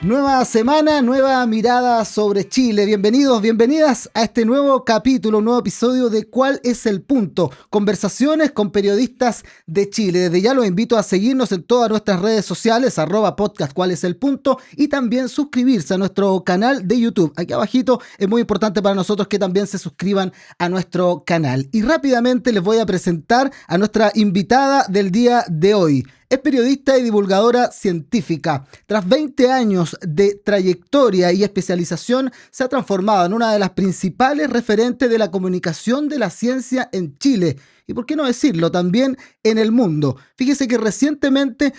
Nueva semana, nueva mirada sobre Chile. Bienvenidos, bienvenidas a este nuevo capítulo, un nuevo episodio de ¿Cuál es el punto? Conversaciones con periodistas de Chile. Desde ya los invito a seguirnos en todas nuestras redes sociales, @podcast ¿Cuál es el punto? Y también suscribirse a nuestro canal de YouTube. Aquí abajito es muy importante para nosotros que también se suscriban a nuestro canal. Y rápidamente les voy a presentar a nuestra invitada del día de hoy. Es periodista y divulgadora científica. Tras 20 años de trayectoria y especialización, se ha transformado en una de las principales referentes de la comunicación de la ciencia en Chile. Y por qué no decirlo, también en el mundo. Fíjese que recientemente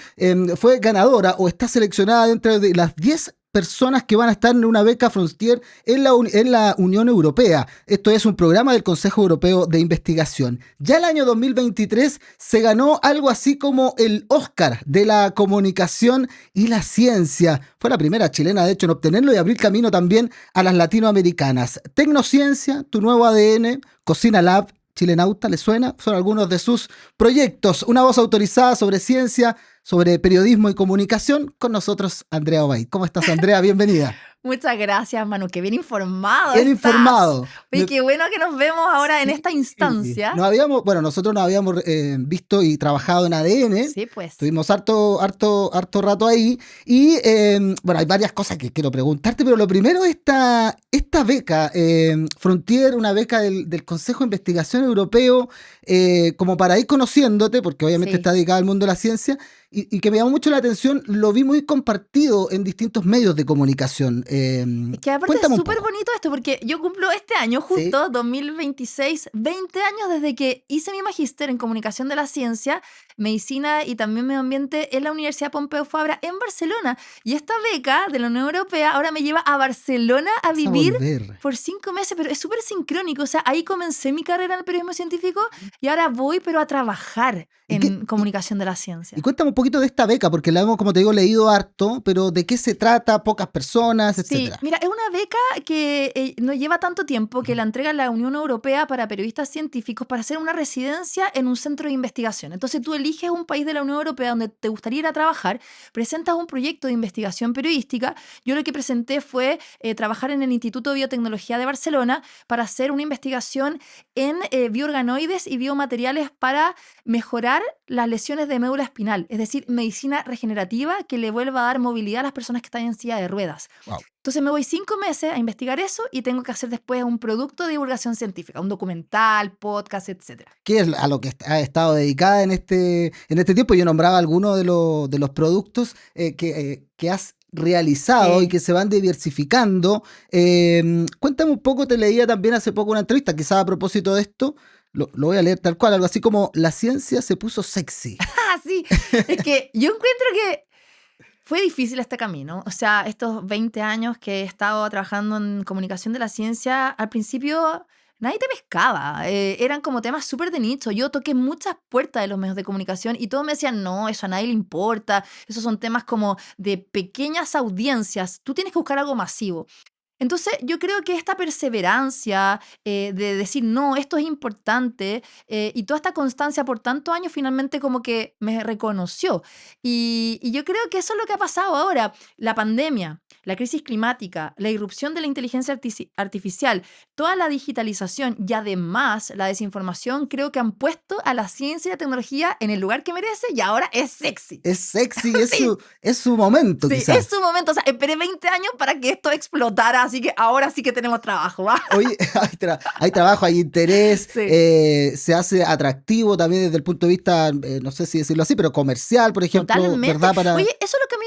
fue ganadora o está seleccionada dentro de las 10 personas que van a estar en una beca Frontier en la Unión Europea. Esto es un programa del Consejo Europeo de Investigación. Ya el año 2023 se ganó algo así como el Oscar de la comunicación y la ciencia. Fue la primera chilena, de hecho, en obtenerlo y abrir camino también a las latinoamericanas. Tecnociencia, Tu Nuevo ADN, Cocina Lab, Chilenauta, ¿le suena? Son algunos de sus proyectos. Una voz autorizada sobre ciencia, sobre periodismo y comunicación. Con nosotros, Andrea Obaid. ¿Cómo estás, Andrea? Bienvenida. Muchas gracias, Manu, que bien informado Bien estás. informado. Oye, qué bueno que nos vemos ahora en esta instancia. Nosotros nos habíamos visto y trabajado en ADN. Sí, pues. Estuvimos harto rato ahí. Y hay varias cosas que quiero preguntarte, pero lo primero es esta beca, Frontier, una beca del Consejo de Investigación Europeo, como para ir conociéndote, porque obviamente Sí. está dedicada al mundo de la ciencia, y que me llamó mucho la atención, lo vi muy compartido en distintos medios de comunicación. Es que aparte es Cuéntame un súper poco. bonito esto, porque yo cumplo este año, justo 2026, 20 años desde que hice mi magíster en comunicación de la ciencia, medicina y también medio ambiente en la Universidad Pompeu Fabra en Barcelona. Y esta beca de la Unión Europea ahora me lleva a Barcelona a Vas a vivir volver. por 5 meses, pero es súper sincrónico. O sea, ahí comencé mi carrera en el periodismo científico y ahora voy, pero a trabajar ¿Y qué, en comunicación de la ciencia. y cuéntame un poquito de esta beca, porque la hemos, como te digo, leído harto, pero ¿de qué se trata? Pocas personas, Sí, etcétera. mira, es una beca que no lleva tanto tiempo, que la entrega la Unión Europea para periodistas científicos para hacer una residencia en un centro de investigación. Entonces tú eliges un país de la Unión Europea donde te gustaría ir a trabajar, presentas un proyecto de investigación periodística. Yo lo que presenté fue trabajar en el Instituto de Biotecnología de Barcelona para hacer una investigación en bioorganoides y biomateriales para mejorar las lesiones de médula espinal, es decir, medicina regenerativa que le vuelva a dar movilidad a las personas que están en silla de ruedas. Wow. Entonces me voy 5 meses a investigar eso y tengo que hacer después un producto de divulgación científica, un documental, podcast, etcétera. ¿Qué es a lo que ha estado dedicada en este tiempo? Yo nombraba algunos de los productos que has realizado y que se van diversificando. Cuéntame un poco, te leía también hace poco una entrevista, quizás a propósito de esto, lo voy a leer tal cual, algo así como: la ciencia se puso sexy. Ah, sí, es que yo encuentro que fue difícil este camino. O sea, estos 20 años que he estado trabajando en comunicación de la ciencia, al principio nadie te pescaba. Eran como temas súper de nicho. Yo toqué muchas puertas de los medios de comunicación y todos me decían, no, eso a nadie le importa. Esos son temas como de pequeñas audiencias. Tú tienes que buscar algo masivo. Entonces, yo creo que esta perseverancia de decir, no, esto es importante, y toda esta constancia por tantos años finalmente como que me reconoció. Y yo creo que eso es lo que ha pasado ahora. La pandemia, la crisis climática, la irrupción de la inteligencia artificial, toda la digitalización y además la desinformación creo que han puesto a la ciencia y la tecnología en el lugar que merece y ahora es sexy. Es sexy, Sí. es su momento, Sí, quizás. es su momento. O sea, esperé 20 años para que esto explotara, así que ahora sí que tenemos trabajo, ¿va? Oye, hay trabajo, hay interés, Sí. se hace atractivo también desde el punto de vista, no sé si decirlo así, pero comercial, por ejemplo, Totalmente. ¿verdad? Oye, eso es lo que a mí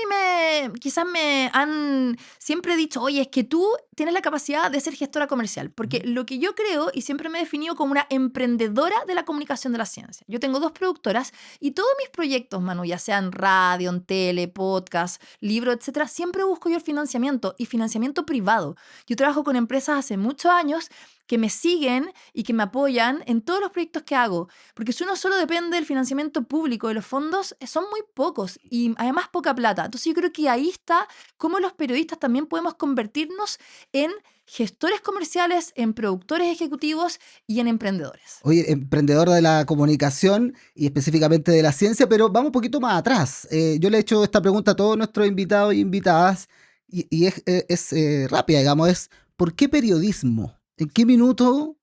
quizás me han siempre dicho, oye, es que tú tienes la capacidad de ser gestora comercial, porque lo que yo creo y siempre me he definido como una emprendedora de la comunicación de la ciencia. Yo tengo 2 productoras y todos mis proyectos, Manu, ya sean radio, en tele, podcast, libro, etcétera, siempre busco yo el financiamiento y financiamiento privado. Yo trabajo con empresas hace muchos años que me siguen y que me apoyan en todos los proyectos que hago. Porque si uno solo depende del financiamiento público, de los fondos, son muy pocos y además poca plata. Entonces yo creo que ahí está cómo los periodistas también podemos convertirnos en gestores comerciales, en productores ejecutivos y en emprendedores. Oye, emprendedor de la comunicación y específicamente de la ciencia, pero vamos un poquito más atrás. Yo le he hecho esta pregunta a todos nuestros invitados e invitadas, y es rápida, digamos, es ¿por qué periodismo? ¿En qué minuto?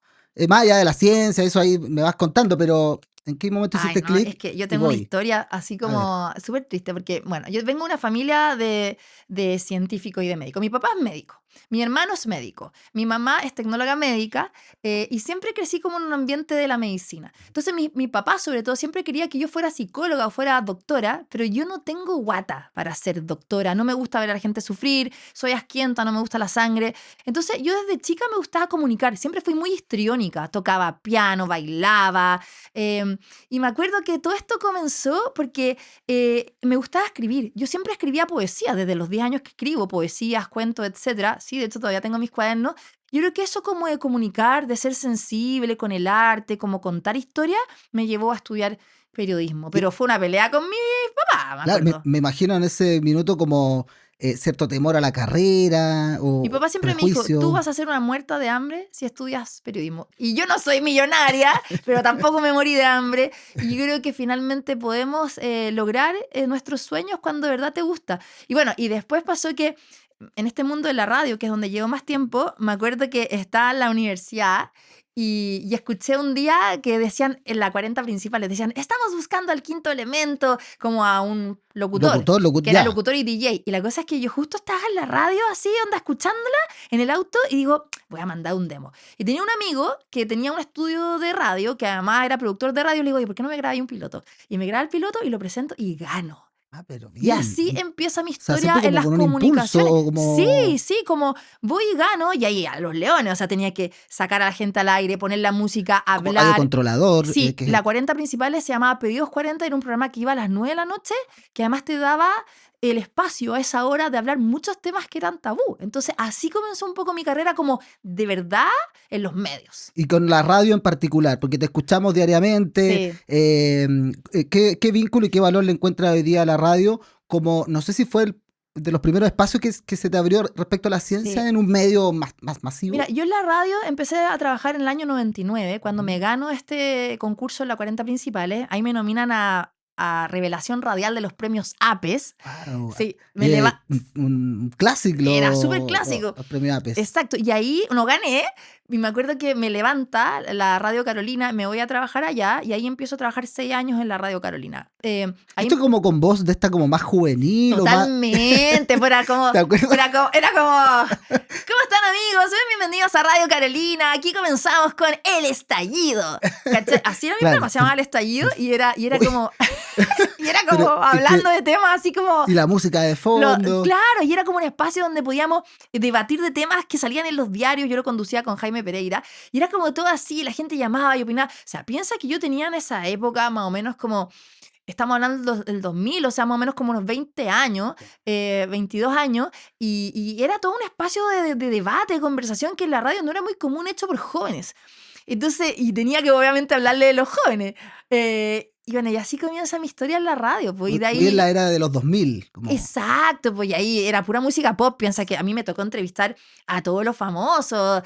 Más allá de la ciencia, eso ahí me vas contando, pero ¿en qué momento Ay, hiciste no, es clic? que yo Y tengo una voy. historia así A ver. como súper triste, porque, bueno, yo vengo de una familia de científico y de médico. Mi papá es médico, mi hermano es médico, mi mamá es tecnóloga médica y siempre crecí como en un ambiente de la medicina. Entonces, mi papá, sobre todo, siempre quería que yo fuera psicóloga o fuera doctora, pero yo no tengo guata para ser doctora. No me gusta ver a la gente sufrir, soy asquienta, no me gusta la sangre. Entonces, yo desde chica me gustaba comunicar, siempre fui muy histriónica, tocaba piano, bailaba. em, y me acuerdo que todo esto comenzó porque me gustaba escribir. Yo siempre escribía poesía, desde los 10 años que escribo poesías, cuentos, etcétera. Sí, de hecho todavía tengo mis cuadernos. Yo creo que eso como de comunicar, de ser sensible con el arte, como contar historias, me llevó a estudiar periodismo. Y, Pero fue una pelea con mi papá, me claro, acuerdo. me imagino en ese minuto como cierto temor a la carrera Mi o papá siempre me dijo, tú prejuicio. vas a ser una muerta de hambre si estudias periodismo. Y yo no soy millonaria, pero tampoco me morí de hambre. Y yo creo que finalmente podemos lograr nuestros sueños cuando de verdad te gusta. Y bueno, y después pasó que en este mundo de la radio, que es donde llevo más tiempo, me acuerdo que estaba en la universidad y escuché un día que decían en la 40 principales, decían, estamos buscando al quinto elemento, como a un locutor Locutor, que era ya. locutor y DJ. Y la cosa es que yo justo estaba en la radio, así, onda, escuchándola en el auto, y digo, voy a mandar un demo. Y tenía un amigo que tenía un estudio de radio, que además era productor de radio, y le digo, oye, ¿por qué no me grabáis un piloto? Y me graba el piloto y lo presento y gano. Ah, pero Y bien. así empieza mi O sea, historia siempre en como las con un impulso comunicaciones. o Sí, como sí, como voy y gano, y ahí a los leones, o sea, tenía que sacar a la gente al aire, poner la música, como radio hablar. controlador, Sí, la 40 principales se llamaba Pedidos 40, era un programa que iba a las 9 de la noche, que además te daba el espacio a esa hora de hablar muchos temas que eran tabú. Entonces, así comenzó un poco mi carrera como de verdad en los medios. y con la radio en particular, porque te escuchamos diariamente. Sí. ¿Qué vínculo y qué valor le encuentra hoy día a la radio? Como, no sé si fue de los primeros espacios que se te abrió respecto a la ciencia Sí. en un medio más Mira, masivo. yo en la radio empecé a trabajar en el año 99, cuando Ujú. me gano este concurso en la 40 principales. Ahí me nominan a Revelación Radial de los premios APES. Wow. Sí, me leva Un clásico era súper clásico. los premios APES. Exacto, y ahí no gané, y me acuerdo que me levanta la Radio Carolina, me voy a trabajar allá, y ahí empiezo a trabajar 6 años en la Radio Carolina. Esto Ahí como con voz de esta como más juvenil o más. totalmente, pues ¿Te acuerdas? era como, ¿cómo están amigos? Bienvenidos a Radio Carolina, aquí comenzamos con El Estallido. ¿Cachai? Así era mi Claro. programa, se llamaba El Estallido, y era Uy, como, y era como pero es hablando que. de temas así como Y la música de fondo. claro, y era como un espacio donde podíamos debatir de temas que salían en los diarios. Yo lo conducía con Jaime Pereira. Y era como todo así, la gente llamaba y opinaba. O sea, piensa que yo tenía en esa época más o menos como, estamos hablando del 2000, o sea, más o menos como unos 20 años, 22 años, y era todo un espacio de debate, de conversación que en la radio no era muy común, hecho por jóvenes. Entonces, y tenía que obviamente hablarle de los jóvenes. Y bueno, y así comienza mi historia en la radio, pues, y de Muy en la ahí. era de los 2000 como. Exacto, pues y ahí era pura música pop. Piensa que a mí me tocó entrevistar a todos los famosos,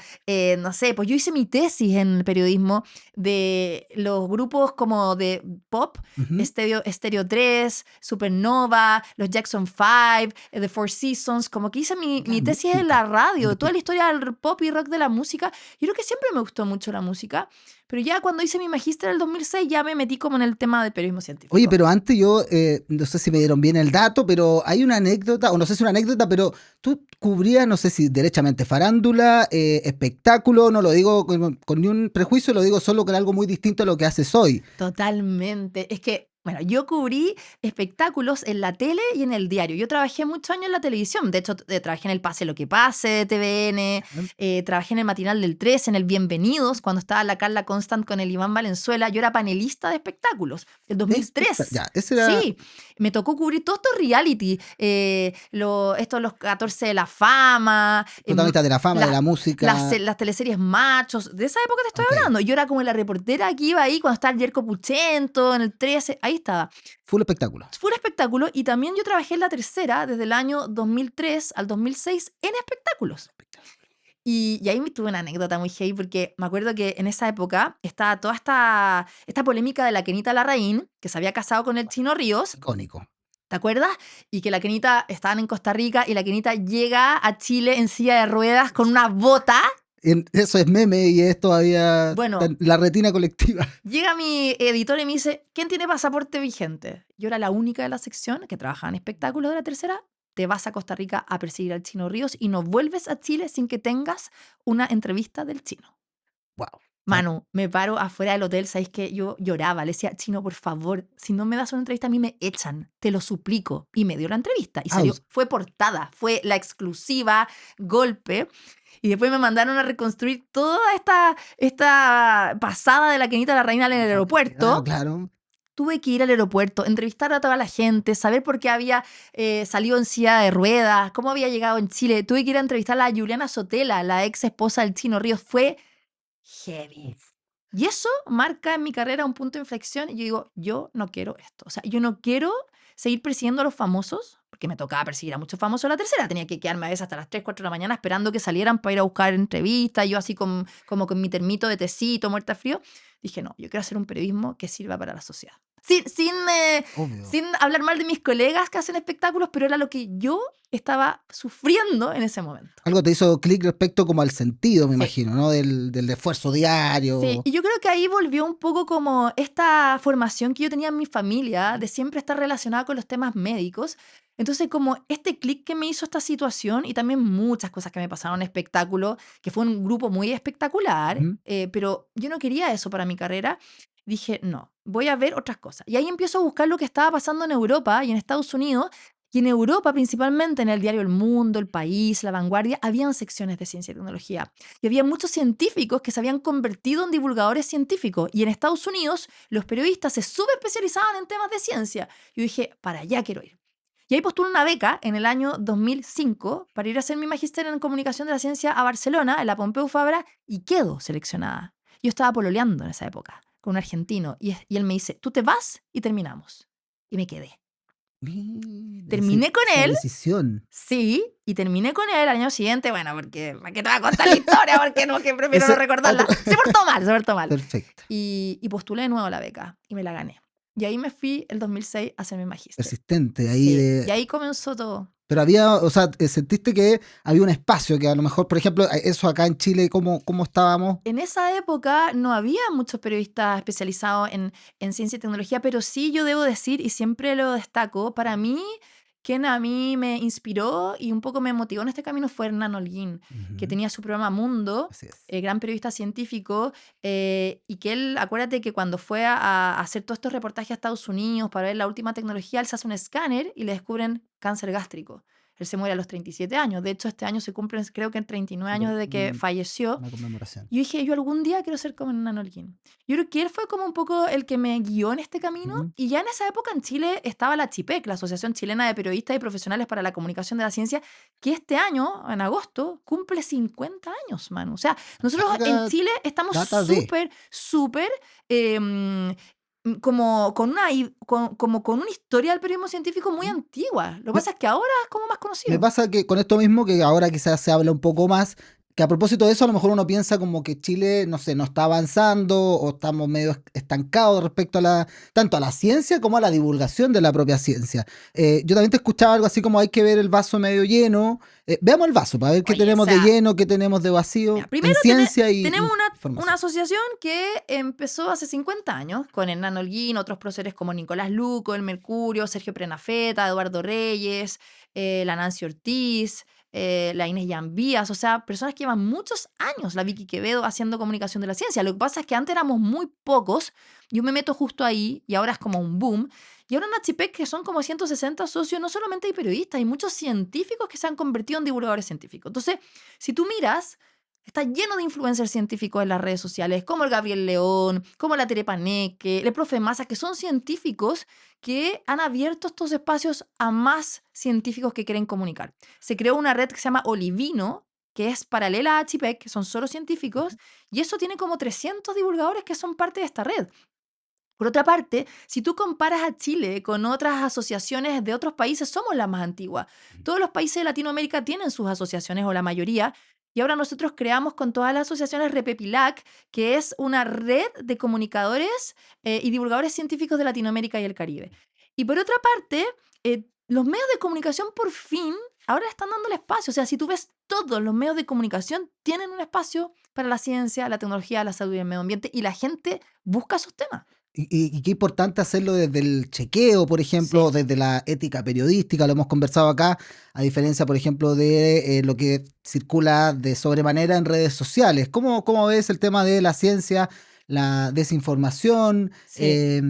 no sé, pues yo hice mi tesis en periodismo de los grupos como de pop, Ujú. Stereo 3, Supernova, los Jackson 5, The Four Seasons, como que hice mi La tesis en la música. radio, toda la historia del pop y rock de la música. Yo creo que siempre me gustó mucho la música, pero ya cuando hice mi magíster en el 2006 ya me metí como en el tema del periodismo Oye, científico. pero antes yo, no sé si me dieron bien el dato, pero hay una anécdota, o no sé si una anécdota, pero tú cubrías, no sé si derechamente farándula, espectáculo, no lo digo con ni un prejuicio, lo digo solo con algo muy distinto a lo que haces hoy. Totalmente. Es que, bueno, yo cubrí espectáculos en la tele y en el diario. Yo trabajé muchos años en la televisión. De hecho, trabajé en el Pase lo que pase de TVN, trabajé en el Matinal del 3, en el Bienvenidos, cuando estaba la Carla Constant con el Iván Valenzuela. Yo era panelista de espectáculos, el 2003. Ya, ese era Sí, me tocó cubrir todos estos reality, los 14 de la fama, protagonista de la fama, de las la música. las teleseries machos, de esa época te estoy Ok, hablando. Yo era como la reportera que iba ahí cuando estaba el Yerko Puchento, en el 13, ahí estaba. full espectáculo. Fue un espectáculo y también yo trabajé en la tercera desde el año 2003 al 2006 en espectáculos. Y ahí me tuve una anécdota muy heavy porque me acuerdo que en esa época estaba toda esta polémica de la Kenita Larraín, que se había casado con el Chino Ríos. Icónico. ¿Te acuerdas? Y que la Kenita estaban en Costa Rica y la Kenita llega a Chile en silla de ruedas con una bota. Eso es meme y es todavía Bueno, la retina colectiva. llega mi editor y me dice, ¿quién tiene pasaporte vigente? Yo era la única de la sección que trabajaba en espectáculos de la tercera. Te vas a Costa Rica a perseguir al Chino Ríos y no vuelves a Chile sin que tengas una entrevista del Chino. Wow. Manu, me paro afuera del hotel, ¿sabes qué? Yo lloraba, le decía, Chino, por favor, si no me das una entrevista a mí me echan, te lo suplico. Y me dio la entrevista y salió, fue portada, fue la exclusiva, golpe. Y después me mandaron a reconstruir toda esta pasada de la Kenita la Reina en el aeropuerto. Claro. Tuve que ir al aeropuerto, entrevistar a toda la gente, saber por qué había salido en silla de ruedas, cómo había llegado en Chile. Tuve que ir a entrevistar a Juliana Sotela, la ex esposa del Chino Ríos. Fue heavy. Y eso marca en mi carrera un punto de inflexión. Y yo digo, yo no quiero esto. O sea, yo no quiero seguir persiguiendo a los famosos, porque me tocaba perseguir a muchos famosos en la tercera. Tenía que quedarme a veces hasta las 3, 4 de la mañana esperando que salieran para ir a buscar entrevistas. Yo así como con mi termito de tecito, muerta de frío. Dije, no, yo quiero hacer un periodismo que sirva para la sociedad. Sin hablar mal de mis colegas que hacen espectáculos, pero era lo que yo estaba sufriendo en ese momento. Algo te hizo clic respecto como al sentido, me imagino, ¿no? Del esfuerzo diario. Sí, y yo creo que ahí volvió un poco como esta formación que yo tenía en mi familia de siempre estar relacionada con los temas médicos. Entonces, como este clic que me hizo esta situación y también muchas cosas que me pasaron en espectáculo, que fue un grupo muy espectacular, pero yo no quería eso para mi carrera. Dije, no, voy a ver otras cosas. Y ahí empiezo a buscar lo que estaba pasando en Europa y en Estados Unidos. Y en Europa, principalmente en el diario El Mundo, El País, La Vanguardia, habían secciones de ciencia y tecnología. Y había muchos científicos que se habían convertido en divulgadores científicos. Y en Estados Unidos, los periodistas se subespecializaban en temas de ciencia. Yo dije, para allá quiero ir. Y ahí postulé una beca en el año 2005 para ir a hacer mi magíster en comunicación de la ciencia a Barcelona, en la Pompeu Fabra, y quedo seleccionada. Yo estaba pololeando en esa época con un argentino y él me dice, tú te vas y terminamos. Y me quedé. Terminé con él. Decisión. Sí, y terminé con él al año siguiente, bueno, porque ¿para qué te voy a contar la historia? Porque no, que prefiero no recordarla. Se portó mal. Perfecto. Y postulé de nuevo a la beca y me la gané. Y ahí me fui el 2006 a hacer mi magíster. Persistente, ahí sí, y ahí comenzó todo. Pero había, o sea, sentiste que había un espacio que a lo mejor, por ejemplo, eso acá en Chile, ¿cómo estábamos? En esa época no había muchos periodistas especializados en ciencia y tecnología, pero sí yo debo decir, y siempre lo destaco, para mí, quien a mí me inspiró y un poco me motivó en este camino fue Hernán Holguín, que tenía su programa Mundo, gran periodista científico, y que él, acuérdate que cuando fue a hacer todos estos reportajes a Estados Unidos para ver la última tecnología, él se hace un escáner y le descubren cáncer gástrico. Él se muere a los 37 años. De hecho, este año se cumplen, creo que en 39 años desde que falleció. Una conmemoración. Yo dije, yo algún día quiero ser como Hernán Holguín. Yo creo que él fue como un poco el que me guió en este camino. Y ya en esa época en Chile estaba la CHIPEC, la Asociación Chilena de Periodistas y Profesionales para la Comunicación de la Ciencia, que este año, en agosto, cumple 50 años, Manu. O sea, nosotros en Chile estamos súper como con una historia del periodismo científico muy antigua. Lo que pasa es que ahora es como más conocido. Me pasa que con esto mismo, que ahora quizás se habla un poco más, que a propósito de eso, a lo mejor uno piensa como que Chile, no sé, no está avanzando o estamos medio estancados respecto a tanto a la ciencia como a la divulgación de la propia ciencia. Yo también te escuchaba algo así como hay que ver el vaso medio lleno. Veamos el vaso para ver qué tenemos de lleno, qué tenemos de vacío. Mira, primero en ciencia tenemos una asociación que empezó hace 50 años con Hernán Holguín, otros próceres como Nicolás Luco, el Mercurio, Sergio Prenafeta, Eduardo Reyes, la Nancy Ortiz, la Inés Llambías, o sea, personas que llevan muchos años, la Vicky Quevedo, haciendo comunicación de la ciencia. Lo que pasa es que antes éramos muy pocos, yo me meto justo ahí y ahora es como un boom. Y ahora en Achipec, que son como 160 socios, no solamente hay periodistas, hay muchos científicos que se han convertido en divulgadores científicos. Entonces, si tú miras, está lleno de influencers científicos en las redes sociales, como el Gabriel León, como la Tere Paneque, el profe Massa, que son científicos que han abierto estos espacios a más científicos que quieren comunicar. Se creó una red que se llama Olivino, que es paralela a Chipec, que son solo científicos, y eso tiene como 300 divulgadores que son parte de esta red. Por otra parte, si tú comparas a Chile con otras asociaciones de otros países, somos la más antigua. Todos los países de Latinoamérica tienen sus asociaciones, o la mayoría, y ahora nosotros creamos con todas las asociaciones Repepilac, que es una red de comunicadores y divulgadores científicos de Latinoamérica y el Caribe. Y por otra parte, los medios de comunicación por fin ahora están dando el espacio. O sea, si tú ves, todos los medios de comunicación tienen un espacio para la ciencia, la tecnología, la salud y el medio ambiente, y la gente busca esos temas. Y qué importante hacerlo desde el chequeo, por ejemplo, Sí. desde la ética periodística, lo hemos conversado acá, a diferencia, por ejemplo, de lo que circula de sobremanera en redes sociales. ¿Cómo ves el tema de la ciencia, la desinformación? Sí.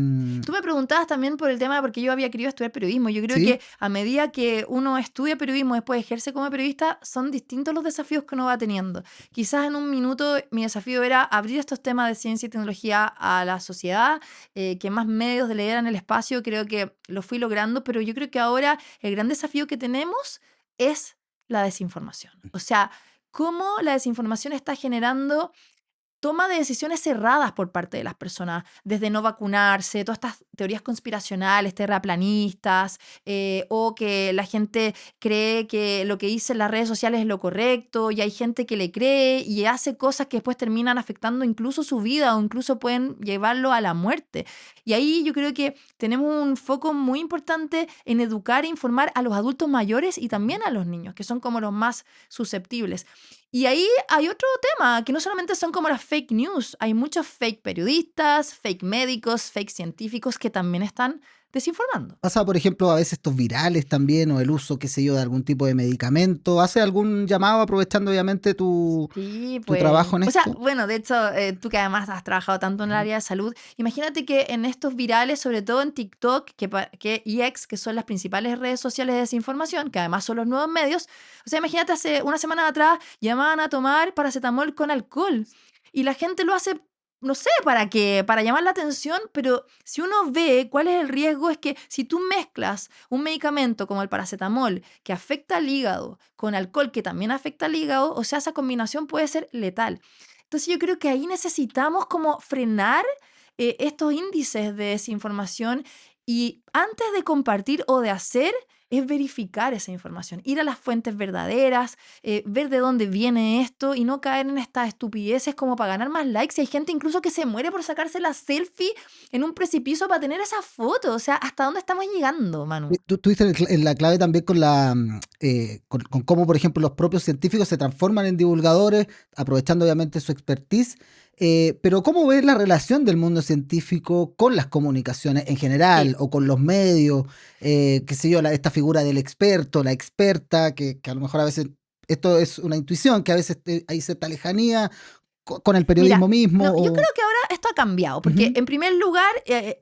Tú me preguntabas también por el tema, porque yo había querido estudiar periodismo. Yo creo Sí, que a medida que uno estudia periodismo, después ejerce como periodista, son distintos los desafíos que uno va teniendo. Quizás en un minuto mi desafío era abrir estos temas de ciencia y tecnología a la sociedad, que más medios le dieran el espacio. Creo que lo fui logrando, pero yo creo que ahora el gran desafío que tenemos es la desinformación. O sea, cómo la desinformación está generando toma de decisiones cerradas por parte de las personas, desde no vacunarse, todas estas teorías conspiracionales, terraplanistas, o que la gente cree que lo que dice en las redes sociales es lo correcto, y hay gente que le cree y hace cosas que después terminan afectando incluso su vida o incluso pueden llevarlo a la muerte. Y ahí yo creo que tenemos un foco muy importante en educar e informar a los adultos mayores y también a los niños, que son como los más susceptibles. Y ahí hay otro tema, que no solamente son como las fake news, hay muchos fake periodistas, fake médicos, fake científicos que también están desinformando. pasa, por ejemplo, a veces estos virales también, o el uso, qué sé yo, de algún tipo de medicamento. ¿Hace algún llamado aprovechando, obviamente, Sí, tu pues. trabajo en O sea, esto? bueno, de hecho, tú que además has trabajado tanto en el Ujú. área de salud, imagínate que en estos virales, sobre todo en TikTok y X, que son las principales redes sociales de desinformación, que además son los nuevos medios, o sea, imagínate hace una semana atrás llamaban a tomar paracetamol con alcohol y la gente lo hace, no sé para qué, para llamar la atención, pero si uno ve cuál es el riesgo, es que si tú mezclas un medicamento como el paracetamol que afecta al hígado con alcohol que también afecta al hígado, o sea, esa combinación puede ser letal. Entonces yo creo que ahí necesitamos como frenar estos índices de desinformación, y antes de compartir o de hacer es verificar esa información, ir a las fuentes verdaderas, ver de dónde viene esto y no caer en estas estupideces como para ganar más likes. Y hay gente incluso que se muere por sacarse la selfie en un precipicio para tener esa foto. O sea, ¿hasta dónde estamos llegando, Manu? Tú diste en la clave también con cómo, por ejemplo, los propios científicos se transforman en divulgadores, aprovechando obviamente su expertise. Pero ¿cómo ves la relación del mundo científico con las comunicaciones en general Sí. o con los medios? Qué sé yo, esta figura del experto, la experta, que a lo mejor a veces esto es una intuición, que a veces hay cierta lejanía con el periodismo Mira, no, mismo. yo creo que ahora esto ha cambiado, porque Ujú. en primer lugar,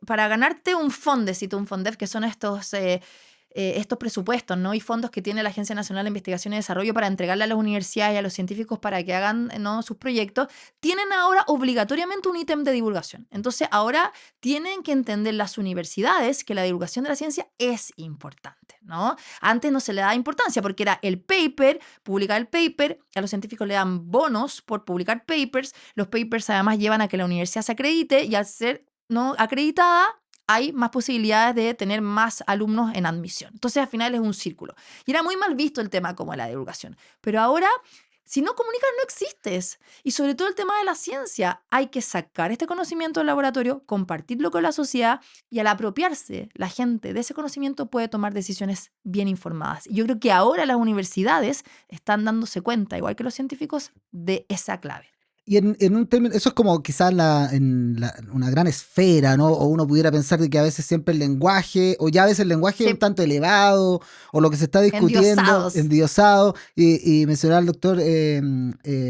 para ganarte un Fondecito, un Fondef, que son estos presupuestos, ¿no? Y fondos que tiene la Agencia Nacional de Investigación y Desarrollo para entregarle a las universidades y a los científicos para que hagan, ¿no?, sus proyectos, tienen ahora obligatoriamente un ítem de divulgación. Entonces, ahora tienen que entender las universidades que la divulgación de la ciencia es importante, ¿no? Antes no se le daba importancia porque era el paper, publicar el paper, a los científicos le dan bonos por publicar papers, los papers además llevan a que la universidad se acredite, y al ser no acreditada hay más posibilidades de tener más alumnos en admisión. Entonces, al final es un círculo. Y era muy mal visto el tema como la divulgación. Pero ahora, si no comunicas, no existes. Y sobre todo el tema de la ciencia. Hay que sacar este conocimiento del laboratorio, compartirlo con la sociedad, y al apropiarse la gente de ese conocimiento puede tomar decisiones bien informadas. Y yo creo que ahora las universidades están dándose cuenta, igual que los científicos, de esa clave. Y en un término, eso es como quizás una gran esfera, ¿no? O uno pudiera pensar de que a veces siempre el lenguaje, o ya a veces el lenguaje es un Sí, tanto elevado, o lo que se está discutiendo, endiosados. endiosado, y mencionar al doctor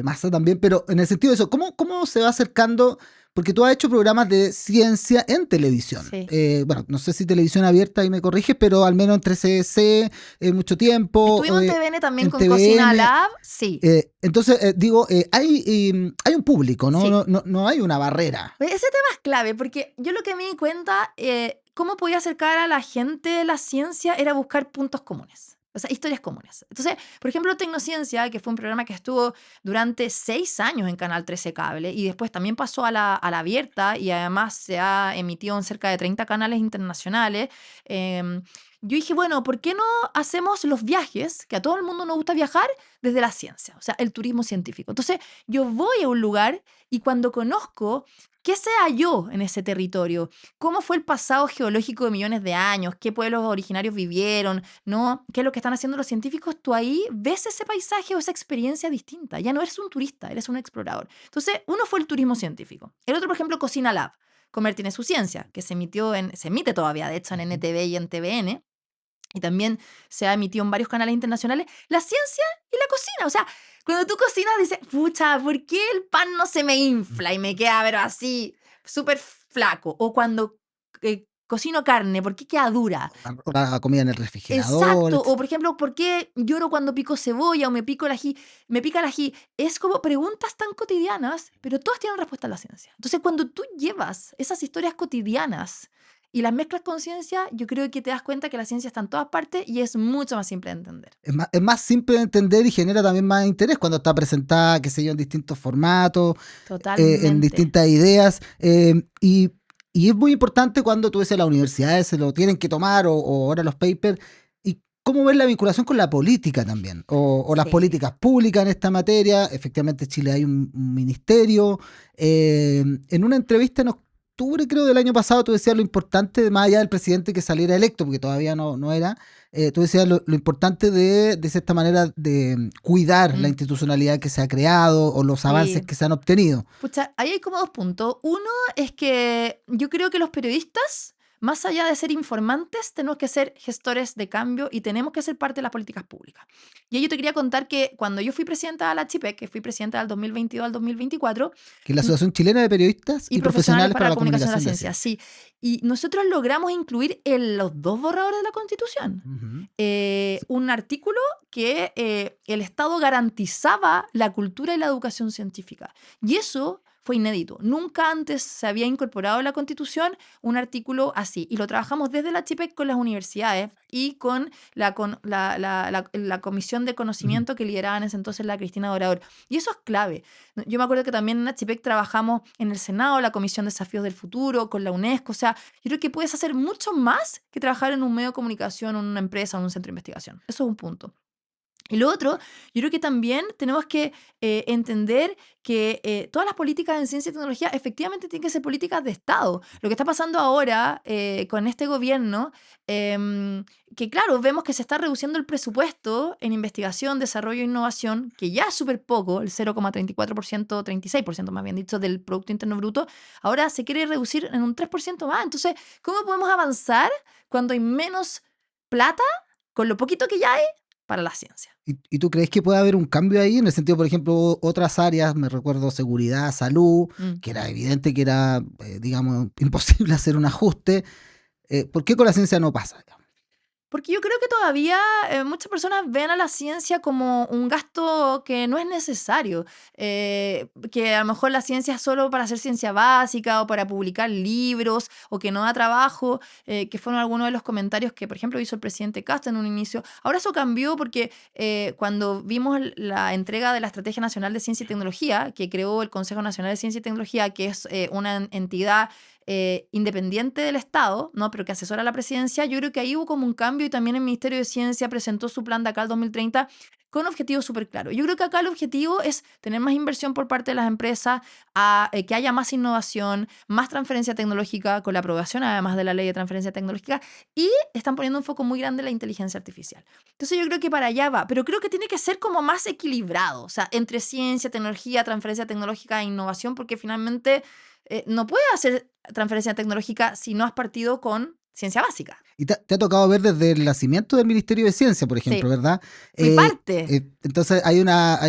Massa también, pero en el sentido de eso, ¿cómo se va acercando? Porque tú has hecho programas de ciencia en televisión. Sí. Bueno, no sé si televisión abierta, y me corriges, pero al menos en 13C, mucho tiempo, Estuvimos en TVN también en con Cocina TVN. Lab, sí. Entonces, digo, hay un público, ¿no? Sí. No hay una barrera. Pues ese tema es clave, porque yo lo que me di cuenta, cómo podía acercar a la gente de la ciencia era buscar puntos comunes. O sea, historias comunes. Entonces, por ejemplo, Tecnociencia, que fue un programa que estuvo durante 6 años en Canal 13 Cable y después también pasó a la abierta, y además se ha emitido en cerca de 30 canales internacionales. yo dije, bueno, ¿por qué no hacemos los viajes, que a todo el mundo nos gusta viajar, desde la ciencia? O sea, el turismo científico. Entonces, yo voy a un lugar y cuando conozco qué se halló en ese territorio, cómo fue el pasado geológico de millones de años, qué pueblos originarios vivieron, ¿no? ¿Qué es lo que están haciendo los científicos? Tú ahí ves ese paisaje o esa experiencia distinta. Ya no eres un turista, eres un explorador. Entonces, uno fue el turismo científico. El otro, por ejemplo, Cocina Lab. Comer tiene su ciencia, que se emite todavía, de hecho, en Ujú. NTV y en TVN, y también se ha emitido en varios canales internacionales, la ciencia y la cocina. O sea, cuando tú cocinas dices, pucha, ¿por qué el pan no se me infla y me queda, pero así, súper flaco? O cuando cocino carne, ¿por qué queda dura? La comida en el refrigerador, Exacto, o etc. por ejemplo, ¿por qué lloro cuando pico cebolla o me pico el ají? Me pica el ají. Es como preguntas tan cotidianas, pero todas tienen respuesta en la ciencia. Entonces, cuando tú llevas esas historias cotidianas y las mezclas con ciencia, yo creo que te das cuenta que la ciencia está en todas partes y es mucho más simple de entender. Es más simple de entender y genera también más interés cuando está presentada, qué sé yo, en distintos formatos, en Totalmente. distintas ideas. Y es muy importante cuando tú ves a las universidades, se lo tienen que tomar, o ahora los papers, y cómo ver la vinculación con la política también, o las Sí. políticas públicas en esta materia. Efectivamente, en Chile hay un ministerio. En una entrevista en octubre, creo, del año pasado, tú decías lo importante, más allá del presidente que saliera electo, porque todavía no era, tú decías lo importante de cierta manera de cuidar la Mm, institucionalidad que se ha creado o los avances sí. que se han obtenido. Pucha, ahí hay como dos puntos. Uno es que yo creo que los periodistas, más allá de ser informantes, tenemos que ser gestores de cambio y tenemos que ser parte de las políticas públicas. Y ahí yo te quería contar que cuando yo fui presidenta de la CHIPEC, que fui presidenta del 2022 al 2024, Que es la Asociación Chilena de Periodistas y y profesionales Profesionales para para la la comunicación de la Comunicación de ciencia, Ciencia. sí. Y nosotros logramos incluir en los dos borradores de la Constitución Ujú. un artículo que el Estado garantizaba la cultura y la educación científica. Y eso fue inédito. Nunca antes se había incorporado en la Constitución un artículo así. Y lo trabajamos desde la CHIPEC con las universidades y con la Comisión de Ujú. Conocimiento que lideraba en ese entonces la Cristina Dorador. Y eso es clave. Yo me acuerdo que también en la CHIPEC trabajamos en el Senado, la Comisión de Desafíos del Futuro, con la UNESCO. O sea, yo creo que puedes hacer mucho más que trabajar en un medio de comunicación, en una empresa, en un centro de investigación. Eso es un punto. Y lo otro, yo creo que también tenemos que entender que todas las políticas en ciencia y tecnología efectivamente tienen que ser políticas de Estado. Lo que está pasando ahora con este gobierno, que claro, vemos que se está reduciendo el presupuesto en investigación, desarrollo e innovación, que ya es súper poco, el 0,34%, 36% más bien dicho, del Producto Interno Bruto, ahora se quiere reducir en un 3% más. Entonces, ¿cómo podemos avanzar cuando hay menos plata con lo poquito que ya hay para la ciencia? ¿Y tú crees que puede haber un cambio ahí? En el sentido, por ejemplo, otras áreas, me recuerdo seguridad, salud, Mm. que era evidente que era, digamos, imposible hacer un ajuste. ¿Por qué con la ciencia no pasa? Digamos? Porque yo creo que todavía muchas personas ven a la ciencia como un gasto que no es necesario, que a lo mejor la ciencia es solo para hacer ciencia básica o para publicar libros o que no da trabajo, que fueron algunos de los comentarios que, por ejemplo, hizo el presidente Castro en un inicio. Ahora eso cambió porque cuando vimos la entrega de la Estrategia Nacional de Ciencia y Tecnología, que creó el Consejo Nacional de Ciencia y Tecnología, que es una entidad independiente del Estado, ¿no? Pero que asesora a la presidencia, yo creo que ahí hubo como un cambio y también el Ministerio de Ciencia presentó su plan de acá al 2030 con objetivos súper claros. Yo creo que acá el objetivo es tener más inversión por parte de las empresas, que haya más innovación, más transferencia tecnológica, con la aprobación además de la ley de transferencia tecnológica, y están poniendo un foco muy grande en la inteligencia artificial. Entonces yo creo que para allá va, pero creo que tiene que ser como más equilibrado, o sea, entre ciencia, tecnología, transferencia tecnológica e innovación, porque finalmente no puedes hacer transferencia tecnológica si no has partido con ciencia básica. Y te ha tocado ver desde el nacimiento del Ministerio de Ciencia, por ejemplo, Sí, ¿verdad? fui parte. Entonces hay una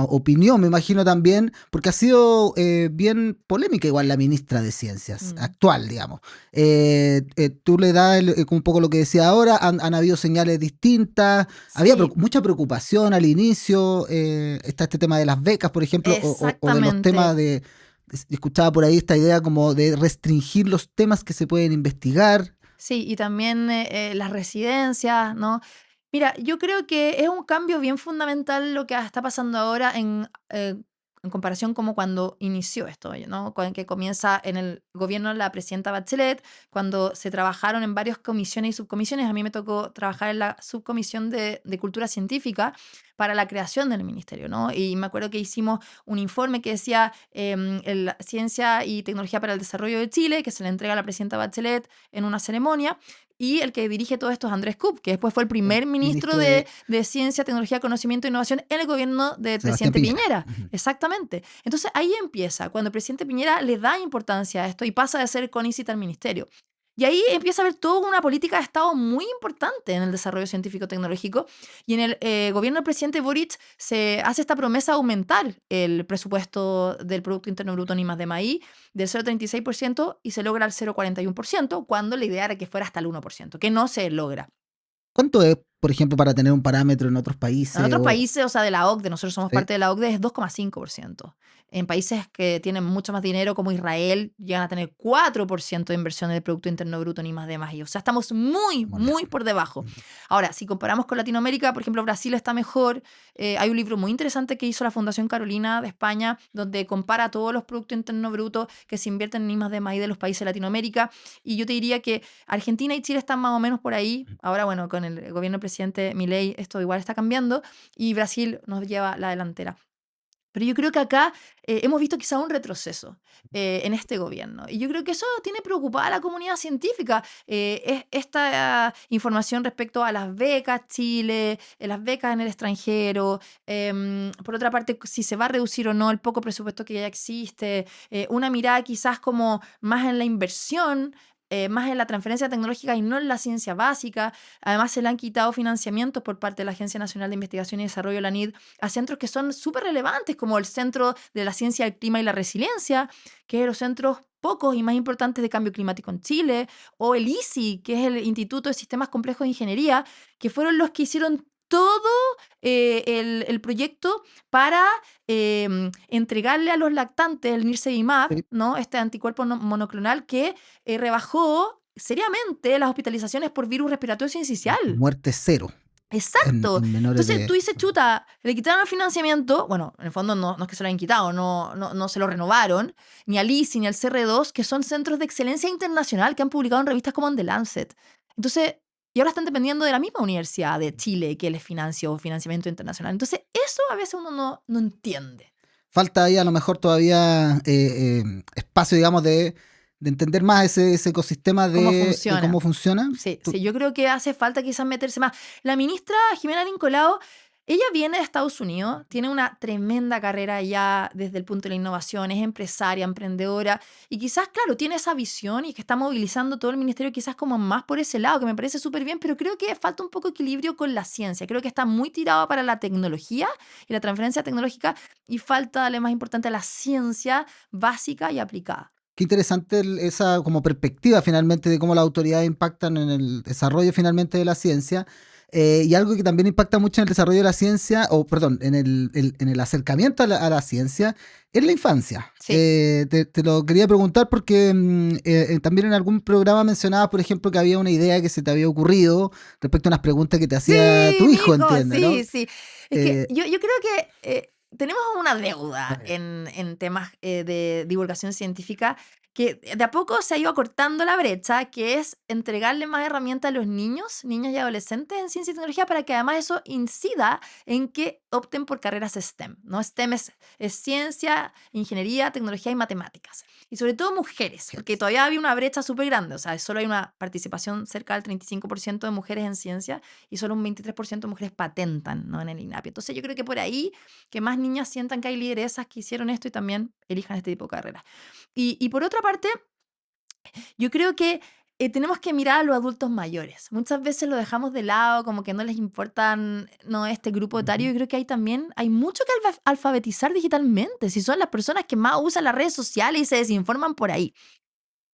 opinión, me imagino también, porque ha sido bien polémica igual la ministra de Ciencias Mm, actual, digamos. Tú le das un poco lo que decía ahora, han habido señales distintas, había sí, mucha preocupación al inicio, está este tema de las becas, por ejemplo, o de los exactamente. temas de... Escuchaba por ahí esta idea como de restringir los temas que se pueden investigar. Sí, y también las residencias, ¿no? Mira, yo creo que es un cambio bien fundamental lo que está pasando ahora en en comparación como cuando inició esto, ¿no? Que comienza en el gobierno de la presidenta Bachelet, cuando se trabajaron en varias comisiones y subcomisiones. A mí me tocó trabajar en la subcomisión de Cultura Científica para la creación del ministerio, ¿no? Y me acuerdo que hicimos un informe que decía Ciencia y Tecnología para el Desarrollo de Chile, que se le entrega a la presidenta Bachelet en una ceremonia, y el que dirige todo esto es Andrés Kup, que después fue el El primer ministro ministro de de Ciencia, Tecnología, Conocimiento e Innovación en el gobierno del Sebastián presidente Piñera. Piñera. Ujú. Exactamente. Entonces ahí empieza, cuando el presidente Piñera le da importancia a esto y pasa de ser CONICIT al ministerio. Y ahí empieza a haber toda una política de Estado muy importante en el desarrollo científico-tecnológico. Y en el gobierno del presidente Boric se hace esta promesa de aumentar el presupuesto del Producto Interno Bruto ni más de maíz del 0,36% y se logra el 0,41%, cuando la idea era que fuera hasta el 1%, que no se logra. ¿Cuánto es, por ejemplo, para tener un parámetro en otros En países? otros países, o sea, de la OCDE, nosotros somos Sí. parte de la OCDE, es 2,5%. En países que tienen mucho más dinero, como Israel, llegan a tener 4% de inversión en el Producto Interno Bruto, ni más de más. O sea, estamos muy, Muy muy lejos. por debajo. Ujú. Ahora, si comparamos con Latinoamérica, por ejemplo, Brasil está mejor. Hay un libro muy interesante que hizo la Fundación Carolina de España, donde compara todos los Productos Internos Brutos que se invierten en I más de maíz de los países de Latinoamérica. Y yo te diría que Argentina y Chile están más o menos por ahí. Ahora, bueno, con el gobierno del presidente Milei esto igual está cambiando y Brasil nos lleva la delantera. Pero yo creo que acá hemos visto quizá un retroceso en este gobierno. Y yo creo que eso tiene preocupada a la comunidad científica. Esta información respecto a las becas Chile, las becas en el extranjero, por otra parte, si se va a reducir o no el poco presupuesto que ya existe, una mirada quizás como más en la inversión. Más en la transferencia tecnológica y no en la ciencia básica. Además, se le han quitado financiamientos por parte de la Agencia Nacional de Investigación y Desarrollo, la NID, a centros que son súper relevantes, como el Centro de la Ciencia del Clima y la Resiliencia, que es de los centros pocos y más importantes de cambio climático en Chile, o el ISI, que es el Instituto de Sistemas Complejos de Ingeniería, que fueron los que hicieron todo el proyecto para entregarle a los lactantes el Nirsevimab, Sí. ¿no? Este anticuerpo monoclonal que rebajó seriamente las hospitalizaciones por virus respiratorio sincicial. Muerte cero Exacto. en menores Entonces tú de... dices, chuta, le quitaron el financiamiento. Bueno, en el fondo no es que se lo hayan quitado, no se lo renovaron, ni al ICI ni al CR2, que son centros de excelencia internacional que han publicado en revistas como en The Lancet. Entonces, y ahora están dependiendo de la misma Universidad de Chile que les financió financiamiento internacional. Entonces, eso a veces uno no entiende. Falta ahí a lo mejor todavía espacio, digamos, de entender más ese ecosistema ¿Cómo de cómo funciona? funciona. Sí, Tú- sí, yo creo que hace falta quizás meterse más. La ministra Jimena Lincolao, ella viene de Estados Unidos, tiene una tremenda carrera ya desde el punto de la innovación, es empresaria, emprendedora, y quizás, claro, tiene esa visión y que está movilizando todo el ministerio quizás como más por ese lado, que me parece súper bien, pero creo que falta un poco de equilibrio con la ciencia. Creo que está muy tirado para la tecnología y la transferencia tecnológica y falta darle más importante a la ciencia básica y aplicada. Qué interesante esa como perspectiva finalmente de cómo las autoridades impactan en el desarrollo finalmente de la ciencia. Y algo que también impacta mucho en el desarrollo de la ciencia, o perdón, en el acercamiento a la ciencia, es la infancia. Sí. Te lo quería preguntar porque también en algún programa mencionabas, por ejemplo, que había una idea que se te había ocurrido respecto a unas preguntas que te hacía Sí, tu mi hijo, hijo, entiende, ¿no? sí, sí. Es que Eh, yo creo que tenemos una deuda en temas de divulgación científica que de a poco se ha ido acortando la brecha, que es entregarle más herramientas a los niños, niños y adolescentes en ciencia y tecnología para que además eso incida en que opten por carreras STEM, ¿no? STEM es ciencia, ingeniería, tecnología y matemáticas. Y sobre todo mujeres, porque todavía había una brecha súper grande, o sea, solo hay una participación cerca del 35% de mujeres en ciencia y solo un 23% de mujeres patentan, ¿no? En el INAPI. Entonces yo creo que por ahí que más niñas sientan que hay lideresas que hicieron esto y también elijan este tipo de carreras. Y por otra parte, yo creo que tenemos que mirar a los adultos mayores. Muchas veces lo dejamos de lado, como que no les importan, no, este grupo etario. Ujú. Yo creo que hay también, hay mucho que alfabetizar digitalmente. Si son las personas que más usan las redes sociales y se desinforman por ahí.